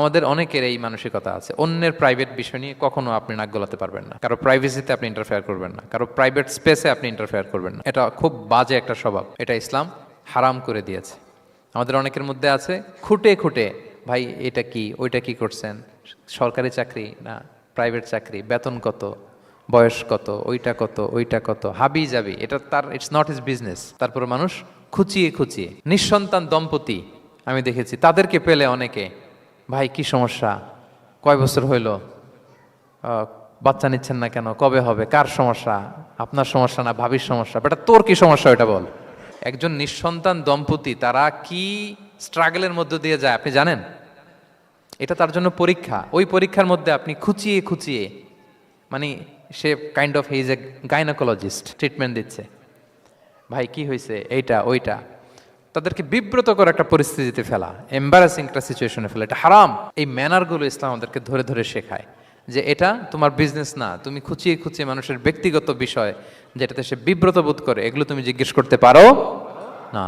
আমাদের অনেকের এই মানসিকতা আছে, অন্যের প্রাইভেট বিষয় নিয়ে কখনো আপনি নাক গলাতে পারবেন না, কারো প্রাইভেসিতে আপনি ইন্টারফেয়ার করবেন না, কারো প্রাইভেট স্পেসে আপনি ইন্টারফেয়ার করবেন না। এটা খুব বাজে একটা স্বভাব, এটা ইসলাম হারাম করে দিয়েছে। আমাদের অনেকের মধ্যে আছে খুঁটে খুঁটে, ভাই এটা কি ওইটা কি করছেন, সরকারি চাকরি না প্রাইভেট চাকরি, বেতন কত, বয়স কত, ওইটা কত ওইটা কত, হাবি যাবি, এটা তার ইটস নট হিজ বিজনেস। তারপরে মানুষ খুঁচিয়ে খুঁচিয়ে নিঃসন্তান দম্পতি আমি দেখেছি, তাদেরকে পেলে অনেকে, ভাই কি সমস্যা, কয় বছর হইল, বাচ্চা নিচ্ছেন না কেন, কবে হবে, কার সমস্যা, আপনার সমস্যা না ভাবির সমস্যা, বেটা তোর কি সমস্যা ওইটা বল। একজন নিঃসন্তান দম্পতি তারা কি স্ট্রাগলের মধ্য দিয়ে যায় আপনি জানেন? এটা তার জন্য পরীক্ষা। ওই পরীক্ষার মধ্যে আপনি খুঁচিয়ে খুঁচিয়ে, মানে সে kind of his a gynaecologist, treatment দিচ্ছে, ভাই কি হয়েছে এইটা ওইটা, তাদেরকে বিব্রত করে একটা পরিস্থিতিতে ফেলা, এম্বারাসিং একটা সিচুয়েশনে ফেলা, এটা হারাম। এই ম্যানারগুলো ইসলাম আমাদেরকে ধরে ধরে শেখায় যে এটা তোমার বিজনেস না, তুমি খুঁচিয়ে খুঁচিয়ে মানুষের ব্যক্তিগত বিষয় যেটাতে সে বিব্রত বোধ করে, এগুলো তুমি জিজ্ঞেস করতে পারো না।